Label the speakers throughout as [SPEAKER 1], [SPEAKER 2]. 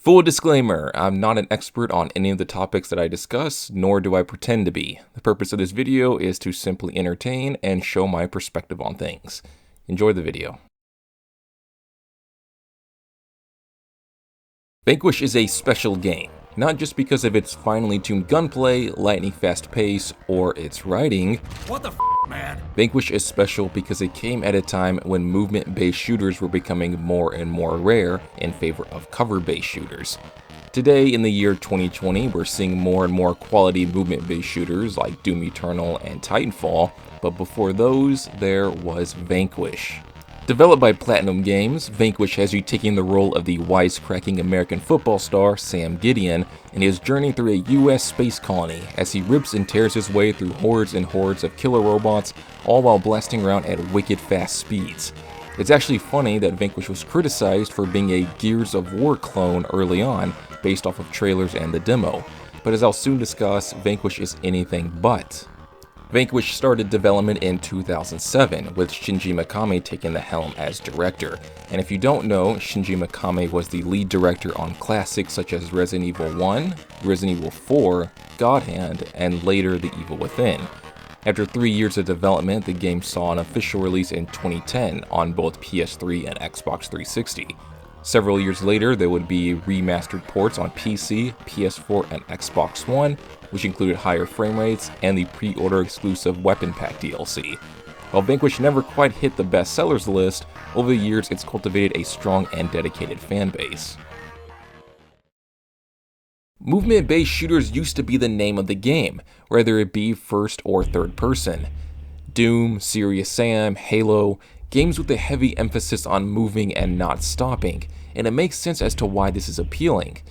[SPEAKER 1] Full disclaimer, I'm not an expert on any of the topics that I discuss, nor do I pretend to be. The purpose of this video is to simply entertain and show my perspective on things. Enjoy the video. Vanquish is a special game, not just because of its finely tuned gunplay, lightning fast pace, or its writing.
[SPEAKER 2] What the f, man?
[SPEAKER 1] Vanquish is special because it came at a time when movement-based shooters were becoming more and more rare in favor of cover-based shooters. Today, in the year 2020, we're seeing more and more quality movement-based shooters like Doom Eternal and Titanfall, but before those, there was Vanquish. Developed by Platinum Games, Vanquish has you taking the role of the wisecracking American football star Sam Gideon in his journey through a US space colony as he rips and tears his way through hordes and hordes of killer robots, all while blasting around at wicked fast speeds. It's actually funny that Vanquish was criticized for being a Gears of War clone early on, based off of trailers and the demo, but as I'll soon discuss, Vanquish is anything but. Vanquish started development in 2007, with Shinji Mikami taking the helm as director. And if you don't know, Shinji Mikami was the lead director on classics such as Resident Evil 1, Resident Evil 4, God Hand, and later The Evil Within. After 3 years of development, the game saw an official release in 2010 on both PS3 and Xbox 360. Several years later, there would be remastered ports on PC, PS4, and Xbox One, which included higher frame rates and the pre-order exclusive Weapon Pack DLC. While Vanquish never quite hit the bestsellers list, over the years it's cultivated a strong and dedicated fan base. Movement-based shooters used to be the name of the game, whether it be first or third person. Doom, Serious Sam, Halo, games with a heavy emphasis on moving and not stopping, and it makes sense as to why this is appealing.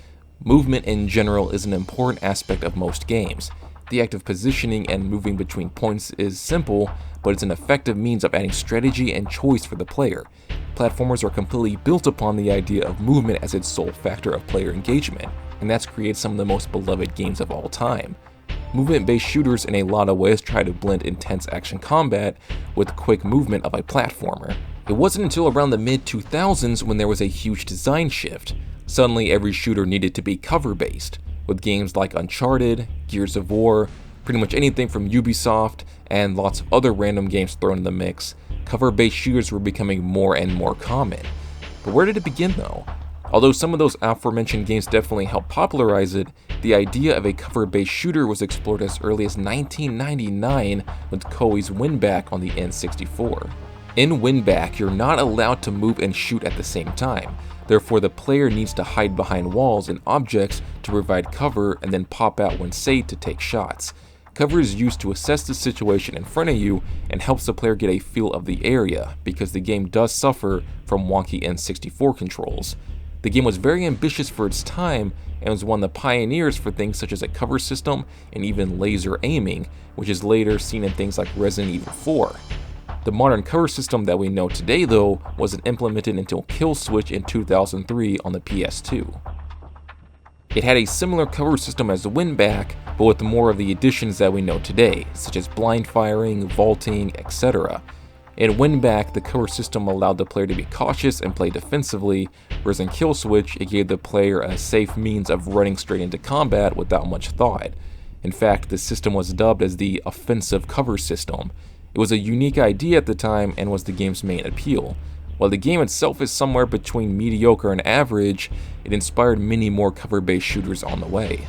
[SPEAKER 1] Movement in general is an important aspect of most games. The act of positioning and moving between points is simple, but it's an effective means of adding strategy and choice for the player. Platformers are completely built upon the idea of movement as its sole factor of player engagement, and that's created some of the most beloved games of all time. Movement-based shooters in a lot of ways try to blend intense action combat with quick movement of a platformer. It wasn't until around the mid-2000s when there was a huge design shift. Suddenly every shooter needed to be cover-based, with games like Uncharted, Gears of War, pretty much anything from Ubisoft, and lots of other random games thrown in the mix. Cover-based shooters were becoming more and more common. But where did it begin though? Although some of those aforementioned games definitely helped popularize it, the idea of a cover-based shooter was explored as early as 1999 with Koei's Winback on the N64. In Winback, you're not allowed to move and shoot at the same time, therefore the player needs to hide behind walls and objects to provide cover and then pop out when safe to take shots. Cover is used to assess the situation in front of you and helps the player get a feel of the area, because the game does suffer from wonky N64 controls. The game was very ambitious for its time and was one of the pioneers for things such as a cover system and even laser aiming, which is later seen in things like Resident Evil 4. The modern cover system that we know today though wasn't implemented until Kill Switch in 2003 on the PS2. It had a similar cover system as the Winback, but with more of the additions that we know today, such as blind firing, vaulting, etc. In Winback, the cover system allowed the player to be cautious and play defensively, whereas in Kill Switch, it gave the player a safe means of running straight into combat without much thought. In fact, the system was dubbed as the offensive cover system. It was a unique idea at the time and was the game's main appeal. While the game itself is somewhere between mediocre and average, it inspired many more cover-based shooters on the way.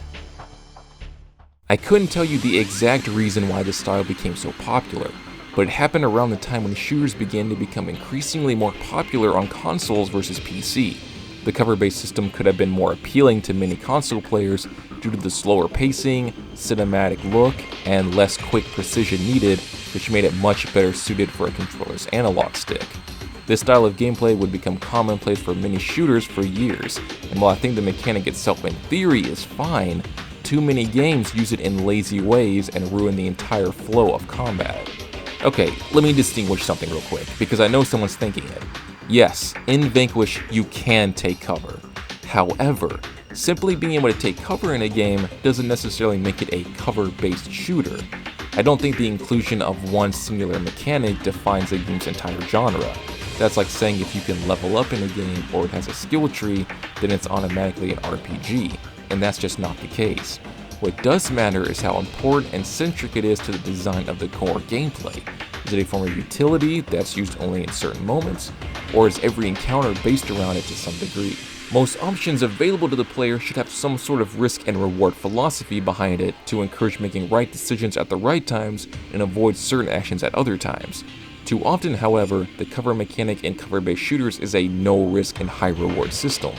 [SPEAKER 1] I couldn't tell you the exact reason why this style became so popular, but it happened around the time when shooters began to become increasingly more popular on consoles versus PC. The cover-based system could have been more appealing to many console players due to the slower pacing, cinematic look, and less quick precision needed, which made it much better suited for a controller's analog stick. This style of gameplay would become commonplace for many shooters for years, and while I think the mechanic itself in theory is fine, too many games use it in lazy ways and ruin the entire flow of combat. Okay, let me distinguish something real quick, because I know someone's thinking it. Yes, in Vanquish, you can take cover. However, simply being able to take cover in a game doesn't necessarily make it a cover-based shooter. I don't think the inclusion of one singular mechanic defines a game's entire genre. That's like saying if you can level up in a game or it has a skill tree, then it's automatically an RPG, and that's just not the case. What does matter is how important and centric it is to the design of the core gameplay. Is it a form of utility that's used only in certain moments, or is every encounter based around it to some degree? Most options available to the player should have some sort of risk and reward philosophy behind it to encourage making right decisions at the right times and avoid certain actions at other times. Too often, however, the cover mechanic in cover-based shooters is a no-risk and high-reward system.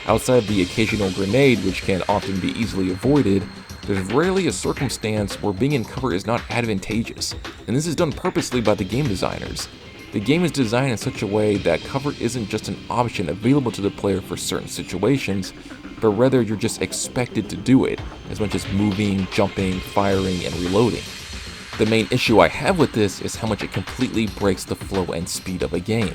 [SPEAKER 1] Outside of the occasional grenade, which can often be easily avoided, there's rarely a circumstance where being in cover is not advantageous, and this is done purposely by the game designers. The game is designed in such a way that cover isn't just an option available to the player for certain situations, but rather you're just expected to do it, as much as moving, jumping, firing, and reloading. The main issue I have with this is how much it completely breaks the flow and speed of a game.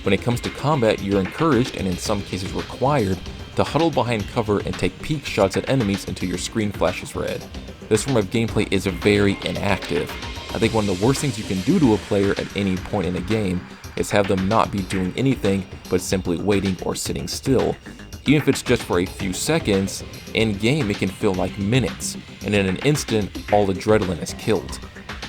[SPEAKER 1] When it comes to combat, you're encouraged, and in some cases required, to huddle behind cover and take peek shots at enemies until your screen flashes red. This form of gameplay is very inactive. I think one of the worst things you can do to a player at any point in a game is have them not be doing anything but simply waiting or sitting still. Even if it's just for a few seconds, in game it can feel like minutes, and in an instant, all adrenaline is killed.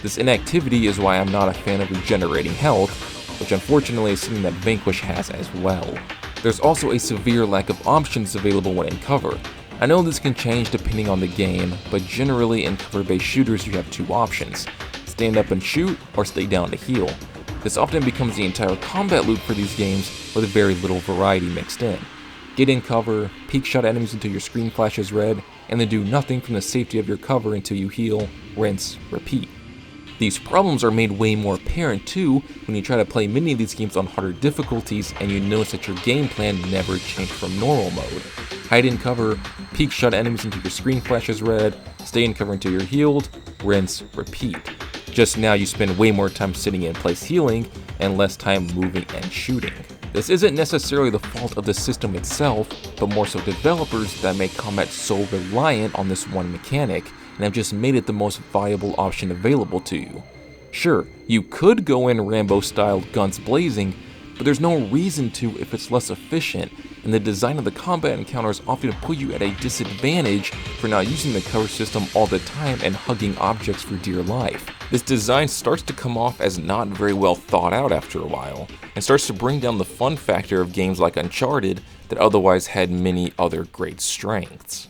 [SPEAKER 1] This inactivity is why I'm not a fan of regenerating health, which unfortunately is something that Vanquish has as well. There's also a severe lack of options available when in cover. I know this can change depending on the game, but generally in cover-based shooters you have two options: stand up and shoot, or stay down to heal. This often becomes the entire combat loop for these games with very little variety mixed in. Get in cover, peek shot enemies until your screen flashes red, and then do nothing from the safety of your cover until you heal, rinse, repeat. These problems are made way more apparent too when you try to play many of these games on harder difficulties and you notice that your game plan never changed from normal mode. Hide in cover, peek shot enemies until your screen flashes red, stay in cover until you're healed, rinse, repeat. Just now you spend way more time sitting in place healing and less time moving and shooting. This isn't necessarily the fault of the system itself, but more so developers that make combat so reliant on this one mechanic and have just made it the most viable option available to you. Sure, you could go in Rambo style guns blazing, but there's no reason to if it's less efficient, and the design of the combat encounters often put you at a disadvantage for not using the cover system all the time and hugging objects for dear life. This design starts to come off as not very well thought out after a while, and starts to bring down the fun factor of games like Uncharted that otherwise had many other great strengths.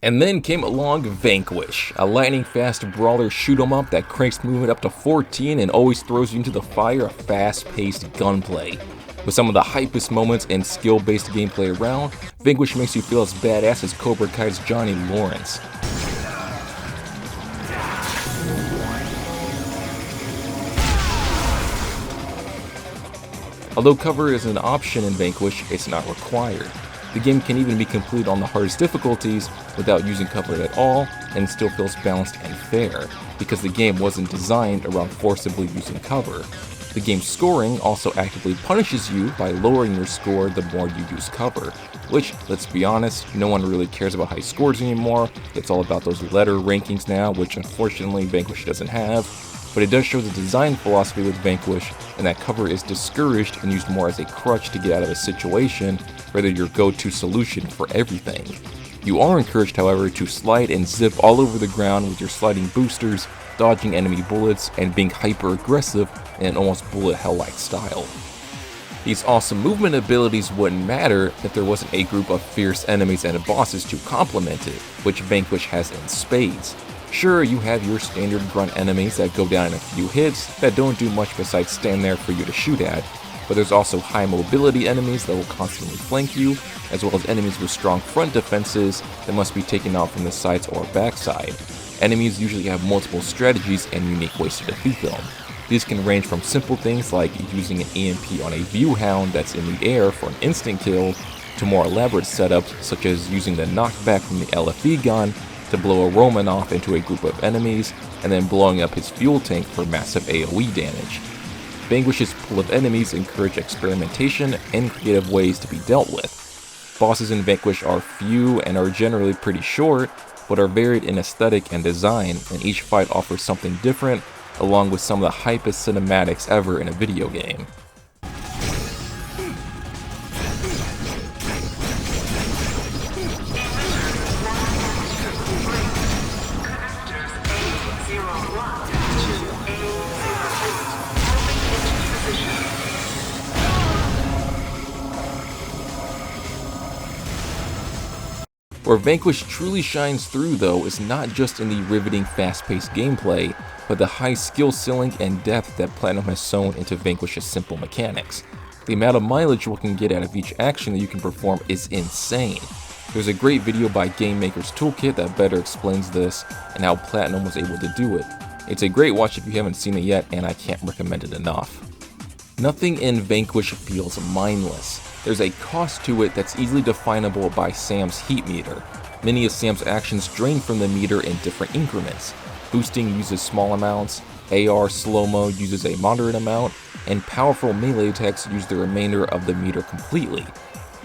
[SPEAKER 1] And then came along Vanquish, a lightning-fast brawler shoot-'em-up that cranks movement up to 14 and always throws you into the fire of fast-paced gunplay. With some of the hypest moments and skill-based gameplay around, Vanquish makes you feel as badass as Cobra Kai's Johnny Lawrence. Although cover is an option in Vanquish, it's not required. The game can even be completed on the hardest difficulties without using cover at all, and still feels balanced and fair, because the game wasn't designed around forcibly using cover. The game's scoring also actively punishes you by lowering your score the more you use cover, which, let's be honest, no one really cares about high scores anymore. It's all about those letter rankings now, which unfortunately Vanquish doesn't have. But it does show the design philosophy with Vanquish, and that cover is discouraged and used more as a crutch to get out of a situation, rather your go-to solution for everything. You are encouraged, however, to slide and zip all over the ground with your sliding boosters, dodging enemy bullets, and being hyper-aggressive in an almost bullet hell-like style. These awesome movement abilities wouldn't matter if there wasn't a group of fierce enemies and bosses to complement it, which Vanquish has in spades. Sure, you have your standard grunt enemies that go down in a few hits that don't do much besides stand there for you to shoot at, but there's also high mobility enemies that will constantly flank you, as well as enemies with strong front defenses that must be taken out from the sides or backside. Enemies usually have multiple strategies and unique ways to defeat them. These can range from simple things like using an EMP on a view hound that's in the air for an instant kill, to more elaborate setups such as using the knockback from the LFE gun to blow a Roman off into a group of enemies, and then blowing up his fuel tank for massive AoE damage. Vanquish's pool of enemies encourage experimentation and creative ways to be dealt with. Bosses in Vanquish are few and are generally pretty short, but are varied in aesthetic and design, and each fight offers something different, along with some of the hypest cinematics ever in a video game. Where Vanquish truly shines through, though, is not just in the riveting fast-paced gameplay, but the high skill ceiling and depth that Platinum has sewn into Vanquish's simple mechanics. The amount of mileage you can get out of each action that you can perform is insane. There's a great video by Game Maker's Toolkit that better explains this and how Platinum was able to do it. It's a great watch if you haven't seen it yet, and I can't recommend it enough. Nothing in Vanquish feels mindless. There's a cost to it that's easily definable by Sam's heat meter. Many of Sam's actions drain from the meter in different increments. Boosting uses small amounts, AR slow-mo uses a moderate amount, and powerful melee attacks use the remainder of the meter completely.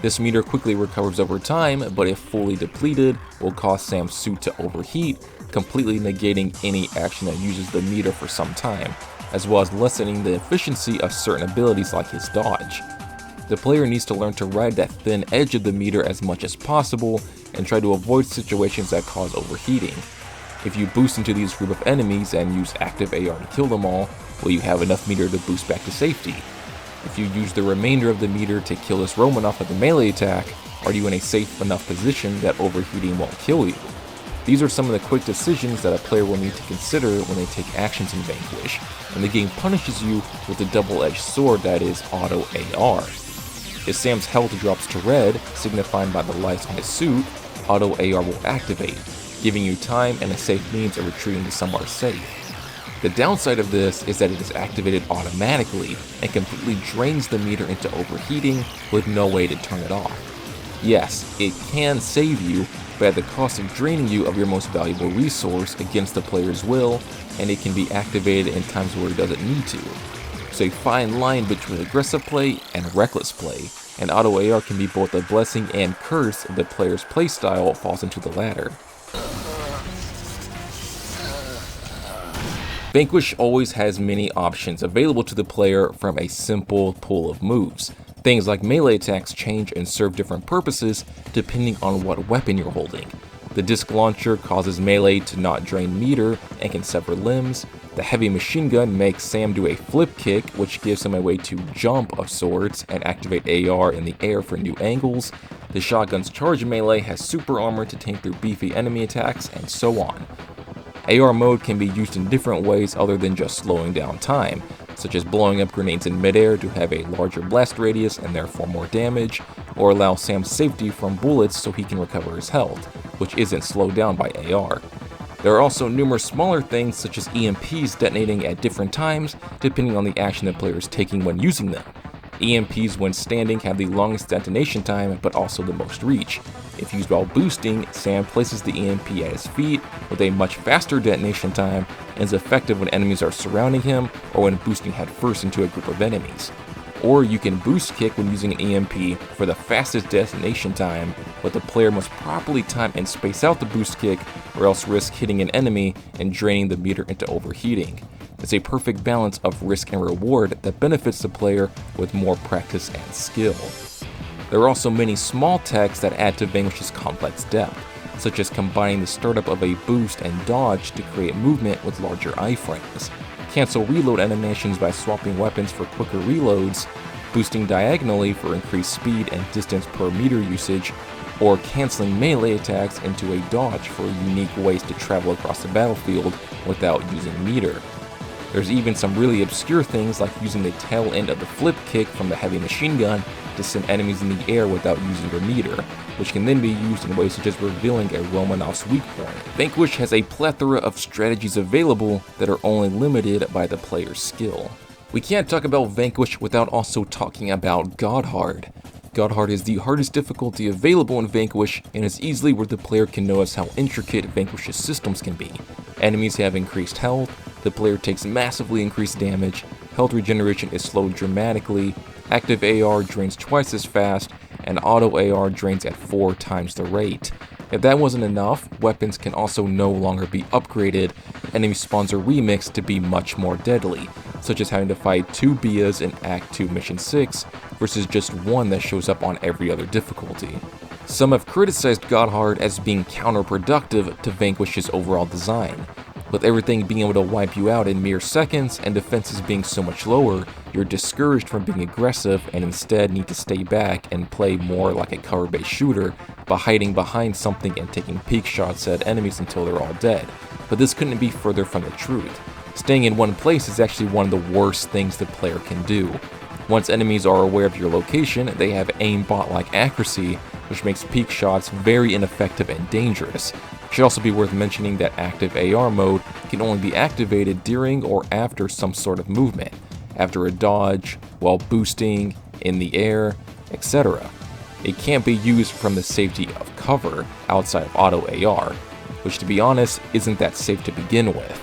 [SPEAKER 1] This meter quickly recovers over time, but if fully depleted, will cause Sam's suit to overheat, completely negating any action that uses the meter for some time, as well as lessening the efficiency of certain abilities like his dodge. The player needs to learn to ride that thin edge of the meter as much as possible and try to avoid situations that cause overheating. If you boost into these group of enemies and use active AR to kill them all, will you have enough meter to boost back to safety? If you use the remainder of the meter to kill this Romanoff with a melee attack, are you in a safe enough position that overheating won't kill you? These are some of the quick decisions that a player will need to consider when they take actions in Vanquish, and the game punishes you with a double-edged sword that is auto AR. If Sam's health drops to red, signifying by the lights on his suit, auto AR will activate, giving you time and a safe means of retreating to somewhere safe. The downside of this is that it is activated automatically and completely drains the meter into overheating with no way to turn it off. Yes, it can save you, but at the cost of draining you of your most valuable resource against the player's will, and it can be activated in times where it doesn't need to. It's a fine line between aggressive play and reckless play, and auto AR can be both a blessing and curse if the player's playstyle falls into the latter. Vanquish always has many options available to the player from a simple pool of moves. Things like melee attacks change and serve different purposes depending on what weapon you're holding. The disc launcher causes melee to not drain meter and can sever limbs. The heavy machine gun makes Sam do a flip kick, which gives him a way to jump of sorts and activate AR in the air for new angles. The shotgun's charge melee has super armor to tank through beefy enemy attacks, and so on. AR mode can be used in different ways other than just slowing down time, such as blowing up grenades in midair to have a larger blast radius and therefore more damage, or allow Sam's safety from bullets so he can recover his health, which isn't slowed down by AR. There are also numerous smaller things such as EMPs detonating at different times depending on the action the player is taking when using them. EMPs when standing have the longest detonation time but also the most reach. If used while boosting, Sam places the EMP at his feet with a much faster detonation time and is effective when enemies are surrounding him or when boosting headfirst into a group of enemies. Or you can boost kick when using an EMP for the fastest detonation time, but the player must properly time and space out the boost kick or else risk hitting an enemy and draining the meter into overheating. It's a perfect balance of risk and reward that benefits the player with more practice and skill. There are also many small techs that add to Vanquish's complex depth, such as combining the startup of a boost and dodge to create movement with larger iframes, cancel reload animations by swapping weapons for quicker reloads, boosting diagonally for increased speed and distance per meter usage, or canceling melee attacks into a dodge for unique ways to travel across the battlefield without using meter. There's even some really obscure things like using the tail end of the flip kick from the heavy machine gun to send enemies in the air without using your meter, which can then be used in ways such as revealing a Romanoff's weak point. Vanquish has a plethora of strategies available that are only limited by the player's skill. We can't talk about Vanquish without also talking about Godhard. Godhard is the hardest difficulty available in Vanquish and is easily where the player can notice how intricate Vanquish's systems can be. Enemies have increased health, the player takes massively increased damage, health regeneration is slowed dramatically, active AR drains twice as fast, and auto AR drains at 4 times the rate. If that wasn't enough, weapons can also no longer be upgraded, enemy spawns are remixed to be much more deadly, such as having to fight 2 Bias in Act 2 Mission 6 versus just one that shows up on every other difficulty. Some have criticized Godhard as being counterproductive to Vanquish's overall design. With everything being able to wipe you out in mere seconds and defenses being so much lower, you're discouraged from being aggressive and instead need to stay back and play more like a cover-based shooter by hiding behind something and taking peek shots at enemies until they're all dead. But this couldn't be further from the truth. Staying in one place is actually one of the worst things the player can do. Once enemies are aware of your location, they have aimbot-like accuracy, which makes peek shots very ineffective and dangerous. It should also be worth mentioning that active AR mode can only be activated during or after some sort of movement, after a dodge, while boosting, in the air, etc. It can't be used from the safety of cover outside of auto AR, which to be honest isn't that safe to begin with.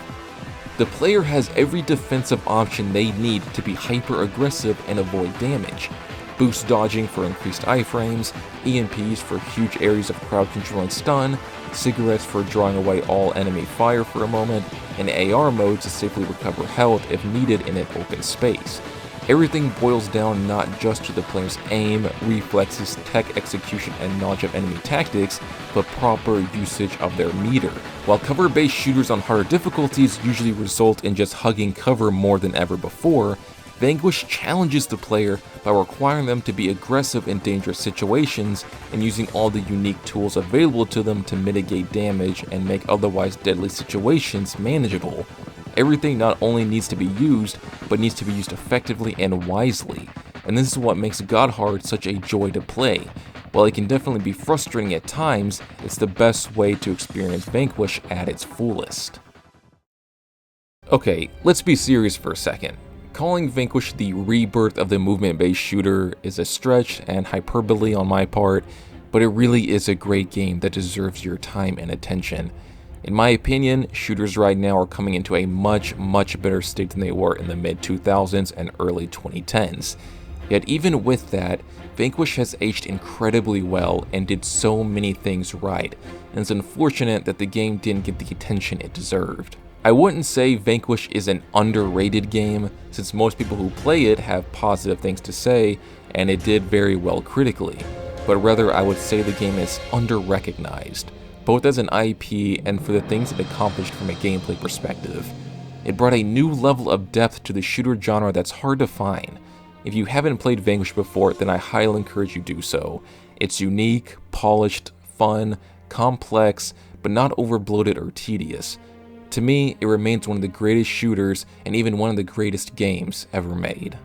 [SPEAKER 1] The player has every defensive option they need to be hyper aggressive and avoid damage. Boost dodging for increased iframes, EMPs for huge areas of crowd control and stun, cigarettes for drawing away all enemy fire for a moment, and AR mode to safely recover health if needed in an open space. Everything boils down not just to the player's aim, reflexes, tech execution, and knowledge of enemy tactics, but proper usage of their meter. While cover-based shooters on harder difficulties usually result in just hugging cover more than ever before, Vanquish challenges the player by requiring them to be aggressive in dangerous situations and using all the unique tools available to them to mitigate damage and make otherwise deadly situations manageable. Everything not only needs to be used, but needs to be used effectively and wisely, and this is what makes Godhard such a joy to play. While it can definitely be frustrating at times, it's the best way to experience Vanquish at its fullest. Okay, let's be serious for a second. Calling Vanquish the rebirth of the movement-based shooter is a stretch and hyperbole on my part, but it really is a great game that deserves your time and attention. In my opinion, shooters right now are coming into a much better state than they were in the mid-2000s and early 2010s. Yet even with that, Vanquish has aged incredibly well and did so many things right, and it's unfortunate that the game didn't get the attention it deserved. I wouldn't say Vanquish is an underrated game, since most people who play it have positive things to say, and it did very well critically, but rather I would say the game is under-recognized, both as an IP and for the things it accomplished from a gameplay perspective. It brought a new level of depth to the shooter genre that's hard to find. If you haven't played Vanquish before, then I highly encourage you do so. It's unique, polished, fun, complex, but not over-bloated or tedious. To me, it remains one of the greatest shooters and even one of the greatest games ever made.